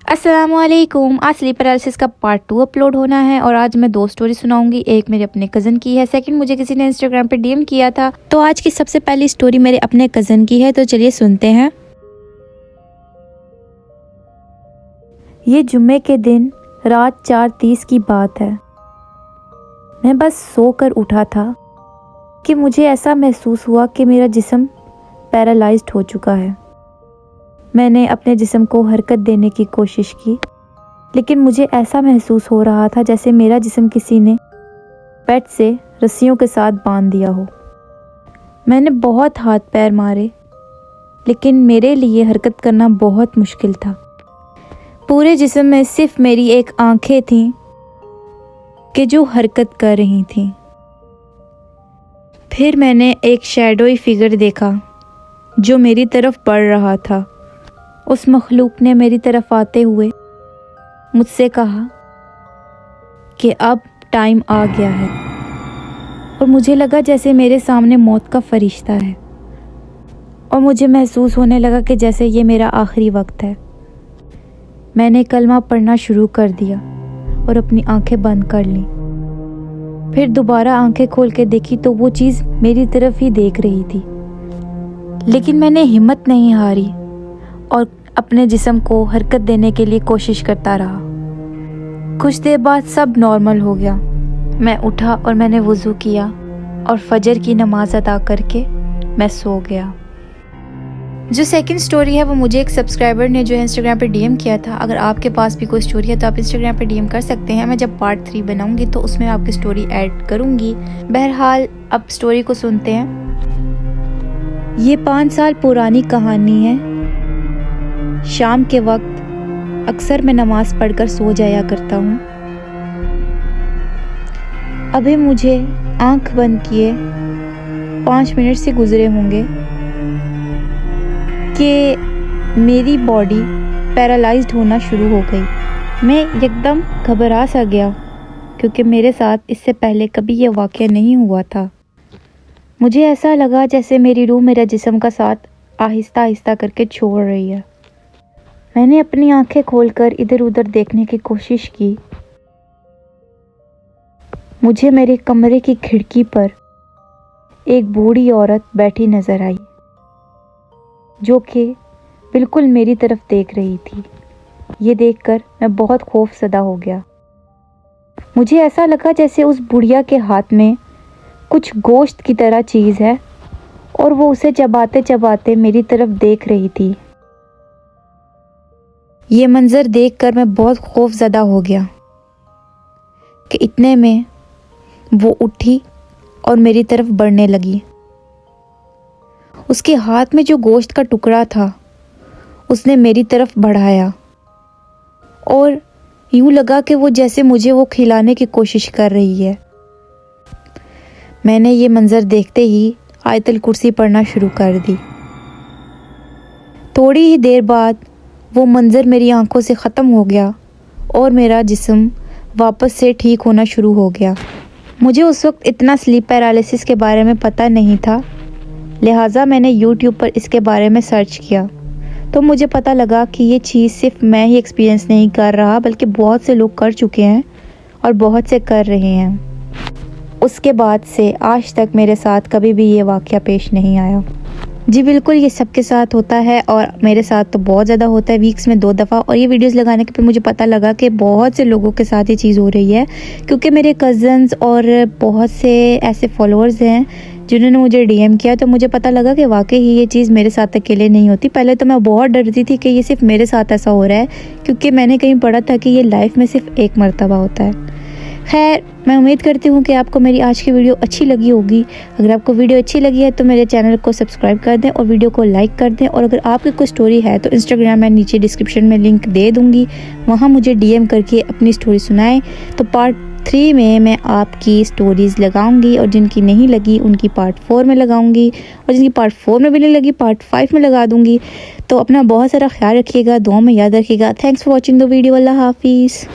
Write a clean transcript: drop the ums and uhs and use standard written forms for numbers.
अस्सलामुअलैकुम। आज sleep paralysis का पार्ट 2 अपलोड होना है और आज मैं 2 स्टोरी सुनाऊंगी। एक मेरे अपने कज़न की है, सेकंड मुझे किसी ने इंस्टाग्राम पे डीएम किया था। तो आज की सबसे पहली स्टोरी मेरे अपने कज़न की है, तो चलिए सुनते हैं। ये जुम्मे के दिन रात 4:30 की बात है। मैं बस सोकर उठा था कि मुझे ऐसा महसूस हुआ कि मेरा जिस्म पैरालाइज्ड हो चुका है। मैंने अपने जिस्म को हरकत देने की कोशिश की, लेकिन मुझे ऐसा महसूस हो रहा था जैसे मेरा जिस्म किसी ने बेड से रस्सियों के साथ बांध दिया हो। मैंने बहुत हाथ पैर मारे, लेकिन मेरे लिए हरकत करना बहुत मुश्किल था। पूरे जिस्म में सिर्फ मेरी एक आंखें थीं कि जो हरकत कर रही थीं। फिर मैंने एक शैडोई फिगर देखा जो मेरी तरफ बढ़ रहा था। उस मखलूक ने मेरी तरफ आते हुए मुझसे कहा कि अब टाइम आ गया है, और मुझे लगा जैसे मेरे सामने मौत का फरिश्ता है, और मुझे महसूस होने लगा कि जैसे ये मेरा आखिरी वक्त है। मैंने कलमा पढ़ना शुरू कर दिया और अपनी आंखें बंद कर लीं। फिर दोबारा आंखें खोल के देखी तो वो चीज़ मेरी तरफ ही देख रही थी, लेकिन मैंने हिम्मत नहीं हारी और अपने जिस्म को हरकत देने के लिए कोशिश करता रहा। कुछ देर बाद सब नॉर्मल हो गया। मैं उठा और मैंने वज़ू किया और फजर की नमाज अदा करके मैं सो गया। जो सेकंड स्टोरी है वो मुझे एक सब्सक्राइबर ने जो है इंस्टाग्राम पे डीएम किया था। अगर आपके पास भी कोई स्टोरी है तो आप इंस्टाग्राम पे डीएम कर सकते हैं। मैं जब पार्ट 3 बनाऊंगी तो उसमें आपकी स्टोरी ऐड करूंगी। बहरहाल अब स्टोरी को सुनते हैं। ये 5 साल पुरानी कहानी है। शाम के वक्त अक्सर मैं नमाज पढ़कर सो जाया करता हूँ। अभी मुझे आंख बंद किए 5 मिनट से गुजरे होंगे कि मेरी बॉडी पैरालाइज्ड होना शुरू हो गई। मैं एकदम घबरा सा गया, क्योंकि मेरे साथ इससे पहले कभी ये वाक़या नहीं हुआ था। मुझे ऐसा लगा जैसे मेरी रूह मेरा जिस्म का साथ आहिस्ता आहिस्ता करके छोड़ रही है। मैंने अपनी आंखें खोलकर इधर उधर देखने की कोशिश की। मुझे मेरे कमरे की खिड़की पर एक बूढ़ी औरत बैठी नजर आई, जो कि बिल्कुल मेरी तरफ देख रही थी। ये देखकर मैं बहुत खौफजदा हो गया। मुझे ऐसा लगा जैसे उस बुढ़िया के हाथ में कुछ गोश्त की तरह चीज़ है और वो उसे चबाते चबाते मेरी तरफ देख रही थी। ये मंज़र देखकर मैं बहुत खौफज़दा हो गया कि इतने में वो उठी और मेरी तरफ बढ़ने लगी। उसके हाथ में जो गोश्त का टुकड़ा था उसने मेरी तरफ बढ़ाया, और यूँ लगा कि वो जैसे मुझे वो खिलाने की कोशिश कर रही है। मैंने ये मंज़र देखते ही आयतल कुर्सी पढ़ना शुरू कर दी। थोड़ी ही देर बाद वो मंज़र मेरी आंखों से ख़त्म हो गया और मेरा जिस्म वापस से ठीक होना शुरू हो गया। मुझे उस वक्त इतना स्लीप पैरालिसिस के बारे में पता नहीं था, लिहाजा मैंने यूट्यूब पर इसके बारे में सर्च किया तो मुझे पता लगा कि ये चीज़ सिर्फ मैं ही एक्सपीरियंस नहीं कर रहा, बल्कि बहुत से लोग कर चुके हैं और बहुत से कर रहे हैं। उसके बाद से आज तक मेरे साथ कभी भी ये वाक़या पेश नहीं आया। जी बिल्कुल, ये सबके साथ होता है और मेरे साथ तो बहुत ज़्यादा होता है, वीक्स में 2 दफ़ा। और ये वीडियोस लगाने के फिर मुझे पता लगा कि बहुत से लोगों के साथ ये चीज़ हो रही है, क्योंकि मेरे कज़न्स और बहुत से ऐसे फॉलोअर्स हैं जिन्होंने मुझे डीएम किया। तो मुझे पता लगा कि वाकई ही ये चीज़ मेरे साथ अकेले नहीं होती। पहले तो मैं बहुत डरती थी कि ये सिर्फ मेरे साथ ऐसा हो रहा है, क्योंकि मैंने कहीं पढ़ा था कि ये लाइफ में सिर्फ एक मरतबा होता है। खैर, मैं उम्मीद करती हूँ कि आपको मेरी आज की वीडियो अच्छी लगी होगी। अगर आपको वीडियो अच्छी लगी है तो मेरे चैनल को सब्सक्राइब कर दें और वीडियो को लाइक कर दें। और अगर आपकी कोई स्टोरी है तो इंस्टाग्राम में नीचे डिस्क्रिप्शन में लिंक दे दूँगी, वहाँ मुझे डीएम करके अपनी स्टोरी सुनाएं। तो पार्ट 3 में मैं आपकी स्टोरीज़ लगाऊंगी, और जिनकी नहीं लगी उनकी पार्ट 4 में लगाऊंगी, और जिनकी पार्ट 4 में भी नहीं लगी पार्ट 5 में लगा दूँगी। तो अपना बहुत सारा ख्याल रखिएगा, दुआ में याद रखिएगा। Thanks for watching the video. अल्लाह हाफिज़।